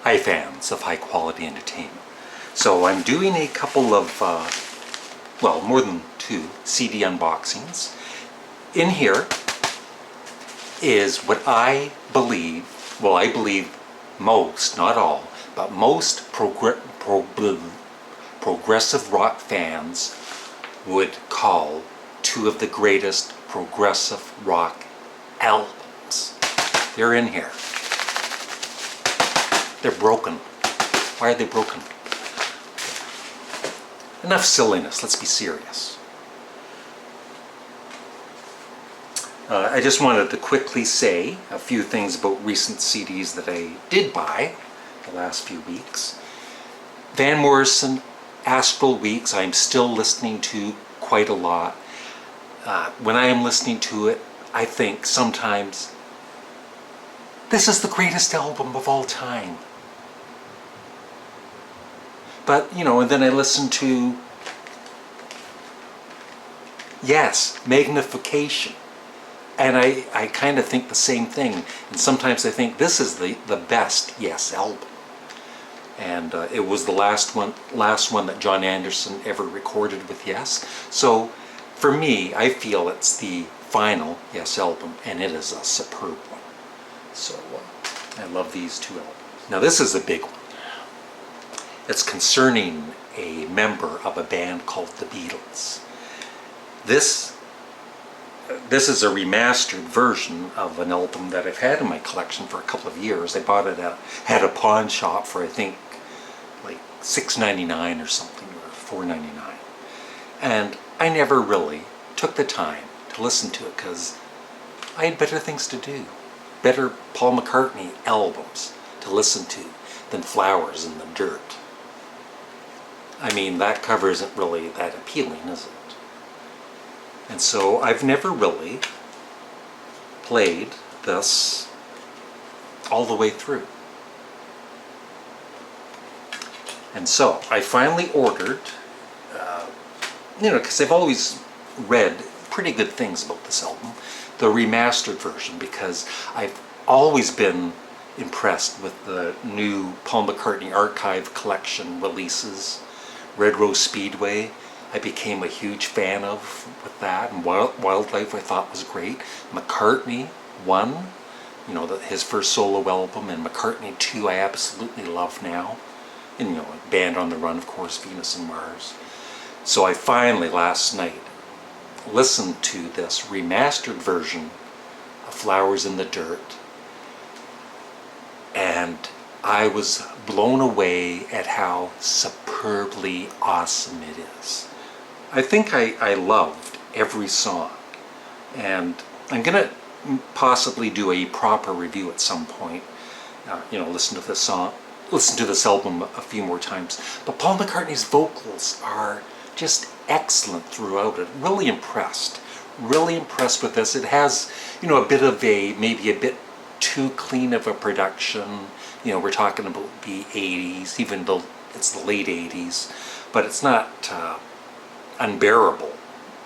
Hi fans of high quality entertainment. So I'm doing a couple of, well, more than 2 CD unboxings. In here is what I believe, well, I believe most, not all, but most progressive rock fans would call 2 of the greatest progressive rock albums. They're in here. They're broken. Why are they broken? Enough silliness, let's be serious. I just wanted to quickly say a few things about recent CDs that I did buy the last few weeks. Van Morrison, Astral Weeks, I'm still listening to quite a lot. When I am listening to it, I think sometimes, this is the greatest album of all time. But, you know, and then I listen to, yes, Magnification. And I kind of think the same thing. And sometimes I think this is the best Yes album. And it was the last one that John Anderson ever recorded with Yes. So for me, I feel it's the final Yes album, and it is a superb one. So I love these 2 albums. Now this is a big one. It's concerning a member of a band called the Beatles. This is a remastered version of an album that I've had in my collection for a couple of years. I bought it at a pawn shop for I think like $6.99 or something, or $4.99. And I never really took the time to listen to it because I had better things to do. Better Paul McCartney albums to listen to than Flowers in the Dirt. I mean, that cover isn't really that appealing, is it? And so I've never really played this all the way through. And so I finally ordered, you know, because I've always read pretty good things about this album, the remastered version, because I've always been impressed with the new Paul McCartney Archive Collection releases. Red Rose Speedway, I became a huge fan of with that, and Wildlife I thought was great. McCartney 1, you know, his first solo album, and McCartney 2 I absolutely love now. And you know, Band on the Run, of course, Venus and Mars. So I finally, last night, listened to this remastered version of Flowers in the Dirt, and I was blown away at how superbly awesome it is. I think I loved every song, and I'm gonna possibly do a proper review at some point. You know, listen to this album a few more times. But Paul McCartney's vocals are just excellent throughout it. Really impressed with this. It has, you know, a bit of maybe a bit too clean of a production. You know, we're talking about the 80s, even though it's the late 80s, but it's not unbearable,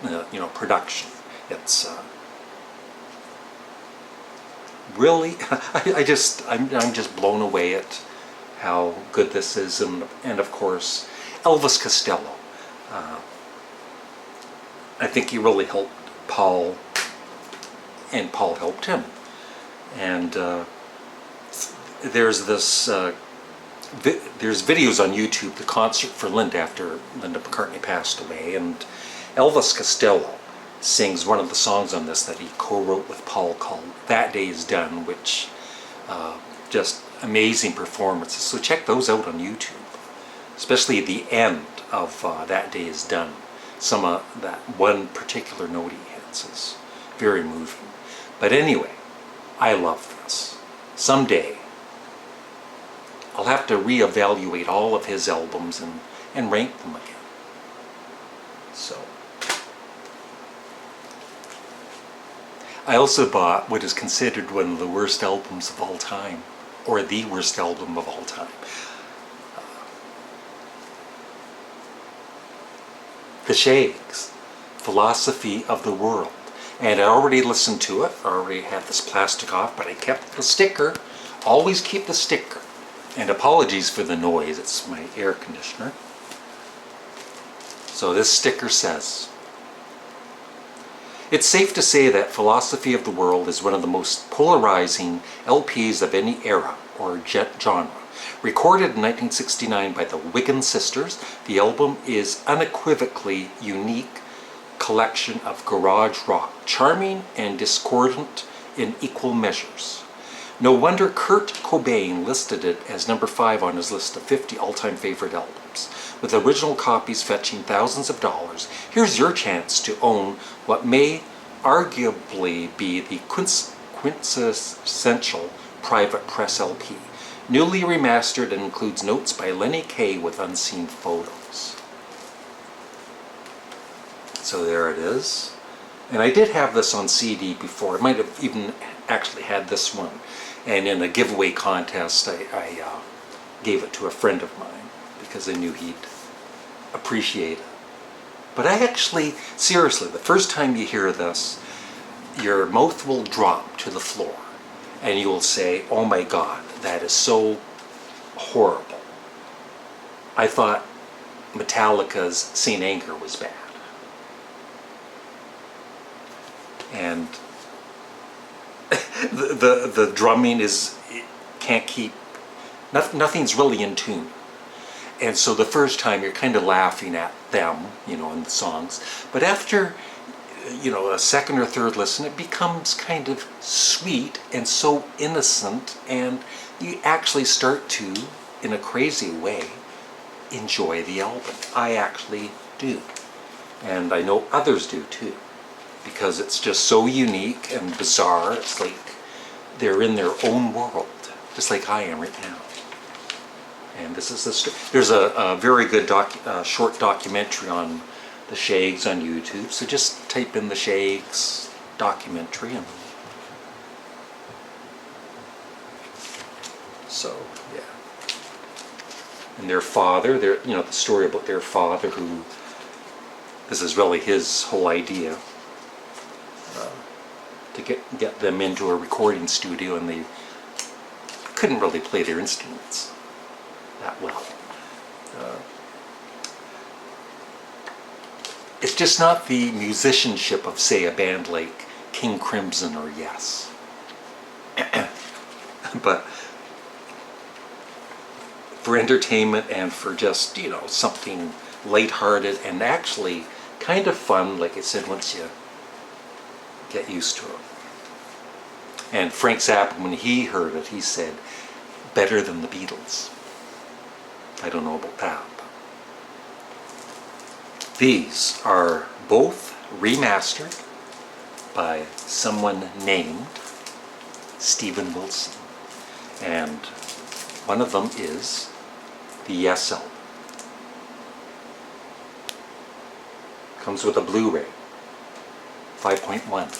you know, production. It's really, I'm just blown away at how good this is, and of course, Elvis Costello. I think he really helped Paul, and Paul helped him. And there's videos on YouTube, the concert for Linda after Linda McCartney passed away, and Elvis Costello sings one of the songs on this that he co-wrote with Paul called That Day Is Done, which just amazing performances. So check those out on YouTube, especially the end of That Day Is Done. Some of that one particular note he hits is very moving. But anyway, I love this. Someday I'll have to reevaluate all of his albums and rank them again. So I also bought what is considered one of the worst albums of all time, or the worst album of all time. The Sheiks, Philosophy of the World. And I already listened to it, I already had this plastic off, but I kept the sticker. Always keep the sticker. And apologies for the noise, it's my air conditioner. So this sticker says, "It's safe to say that Philosophy of the World is one of the most polarizing LPs of any era or genre. Recorded in 1969 by the Wiggin sisters, the album is unequivocally unique collection of garage rock, charming and discordant in equal measures. No wonder Kurt Cobain listed it as number 5 on his list of 50 all-time favorite albums. With original copies fetching thousands of dollars, here's your chance to own what may arguably be the quintessential private press LP. Newly remastered and includes notes by Lenny Kaye with unseen photos." So there it is. And I did have this on CD before. I might have even actually had this one. And in a giveaway contest, I gave it to a friend of mine because I knew he'd appreciate it. But I actually, seriously, the first time you hear this, your mouth will drop to the floor and you will say, "Oh my God, that is so horrible. I thought Metallica's Saint Anger was bad." And the drumming can't keep, nothing's really in tune. And so the first time you're kind of laughing at them, in the songs. But after, a second or third listen, it becomes kind of sweet and so innocent, and you actually start to, in a crazy way, enjoy the album. I actually do. And I know others do too, because it's just so unique and bizarre. It's like they're in their own world, just like I am right now. And this is there's a very good short documentary on the Sheiks on YouTube. So just type in the Sheiks documentary, and so yeah. And their father, the story about their father, who this is really his whole idea. To get them into a recording studio, and they couldn't really play their instruments that well. It's just not the musicianship of, say, a band like King Crimson or Yes. But for entertainment and for just, something lighthearted and actually kind of fun, like I said, once you get used to it. And Frank Zappa, when he heard it, he said, "Better than the Beatles." I don't know about that. These are both remastered by someone named Steven Wilson. And one of them is the Yes album. Comes with a Blu-ray, 5.1.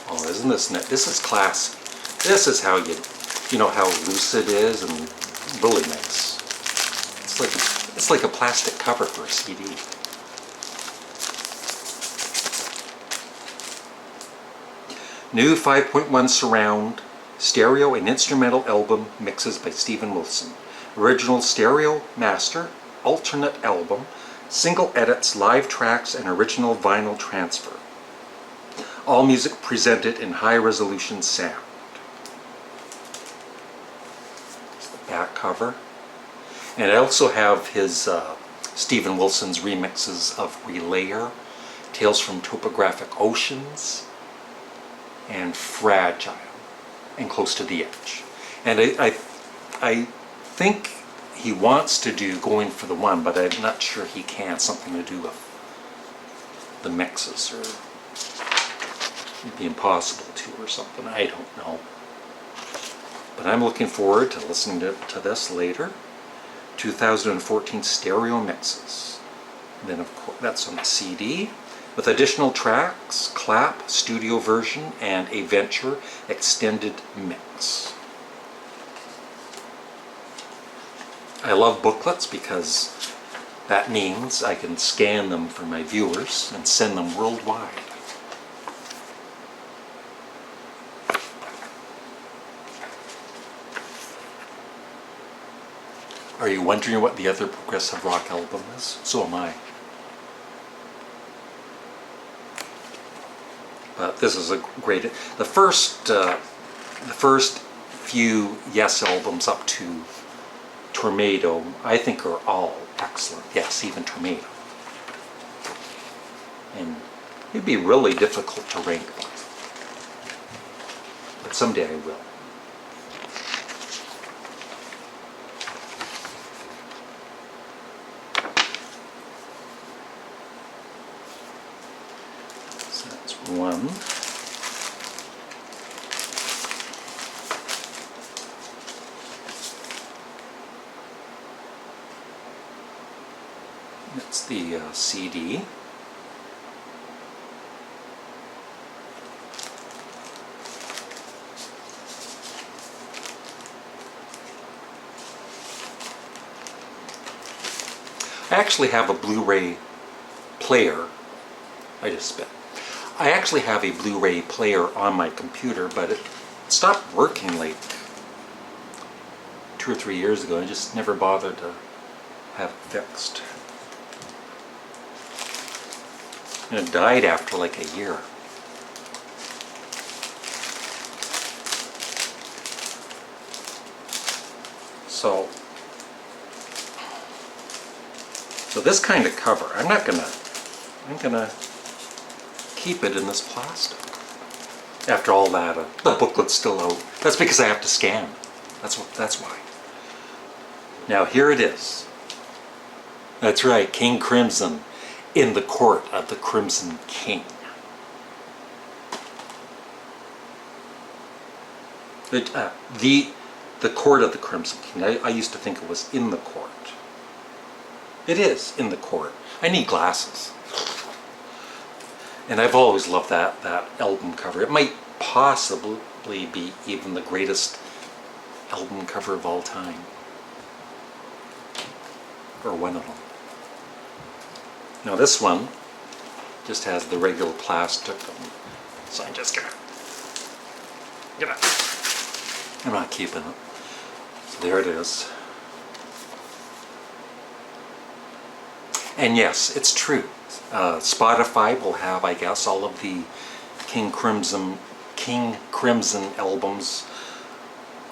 Oh, isn't this neat? This is classy. This is how how loose it is, and really nice. It's like a plastic cover for a CD. New 5.1 surround, stereo and instrumental album mixes by Steven Wilson. Original stereo master, alternate album, single edits, live tracks, and original vinyl transfer. All music presented in high-resolution sound. It's the back cover. And I also have his Steven Wilson's remixes of Relayer, Tales from Topographic Oceans, and Fragile, and Close to the Edge. And I think he wants to do Going for the One, but I'm not sure he can. Something to do with the mixes, or it'd be impossible to, or something. I don't know. But I'm looking forward to listening to this later. 2014 stereo mixes. And then, of course, that's on the CD. With additional tracks, clap, studio version, and a Venture extended mix. I love booklets because That means I can scan them for my viewers and send them worldwide. Are you wondering what the other progressive rock album is? So am I. But this is a great... The first few Yes albums up to Tornado, I think, are all excellent. Yes, even Tornado. And it'd be really difficult to rank them. But someday I will. So that's one. That's the CD. I actually have a Blu-ray player. I just spit. I actually have a Blu-ray player on my computer, but it stopped working like 2 or 3 years ago. I just never bothered to have it fixed. And it died after like a year. So this kind of cover, I'm gonna keep it in this plastic. After all that, the booklet's still out. That's because I have to scan. That's why. Now here it is. That's right, King Crimson in the court of the Crimson King. The court of the Crimson King. I used to think it was in the court. It is in the court. I need glasses. And I've always loved that album cover. It might possibly be even the greatest album cover of all time. Or one of them. Now this one just has the regular plastic. So I'm just gonna I'm not keeping it. So there it is. And yes, it's true. Spotify will have, I guess, all of the King Crimson albums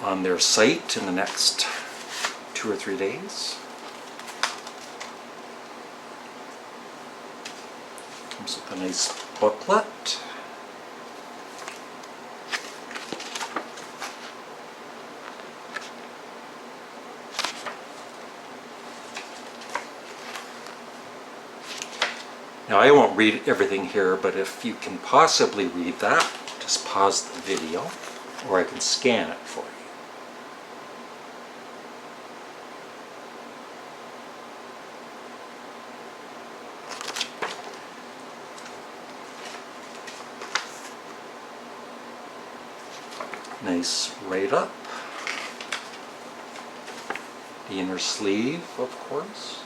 on their site in the next 2 or 3 days. Comes with a nice booklet. Now I won't read everything here, but if you can possibly read that, just pause the video, or I can scan it for you. Nice write-up. The inner sleeve, of course.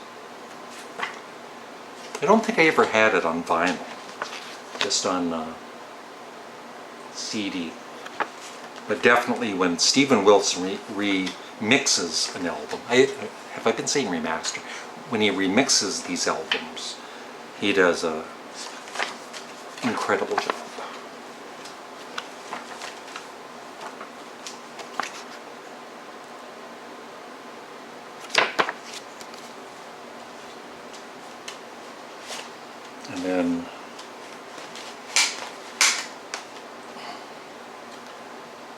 I don't think I ever had it on vinyl, just on CD. But definitely when Steven Wilson remixes an album, have I been saying remaster? When he remixes these albums, he does an incredible job. And then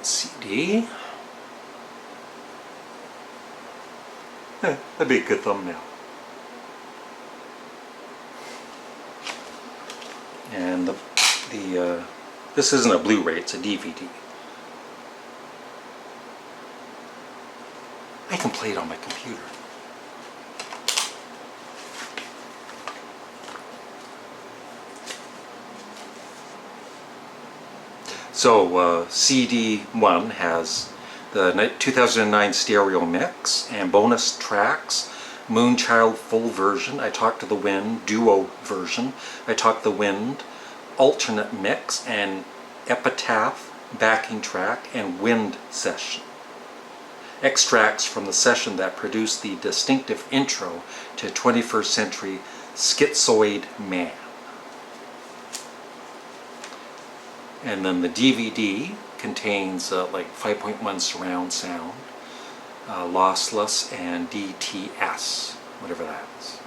CD. That'd be a good thumbnail. And this isn't a Blu-ray, it's a DVD. I can play it on my computer. So CD1 has the 2009 stereo mix and bonus tracks, Moonchild full version, I Talk to the Wind duo version, I Talk the Wind alternate mix, and Epitaph backing track, and Wind session. Extracts from the session that produced the distinctive intro to 21st Century Schizoid Man. And then the DVD contains like 5.1 surround sound, lossless, and DTS, whatever that is.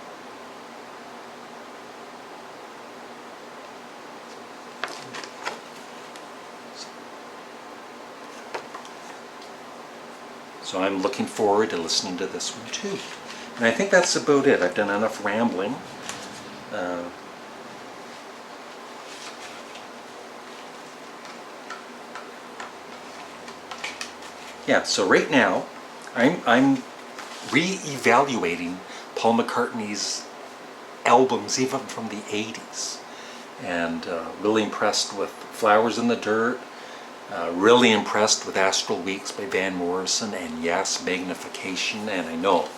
So I'm looking forward to listening to this one too. And I think that's about it. I've done enough rambling. Yeah, so right now I'm re-evaluating Paul McCartney's albums even from the 80s, and really impressed with Flowers in the Dirt, really impressed with Astral Weeks by Van Morrison, and yes, Magnification, and I know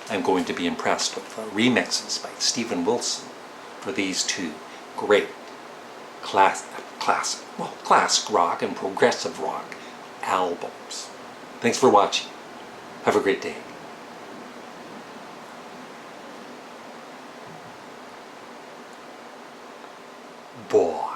I'm going to be impressed with remixes by Stephen Wilson for these two great classic rock and progressive rock albums. Thanks for watching. Have a great day. Boy.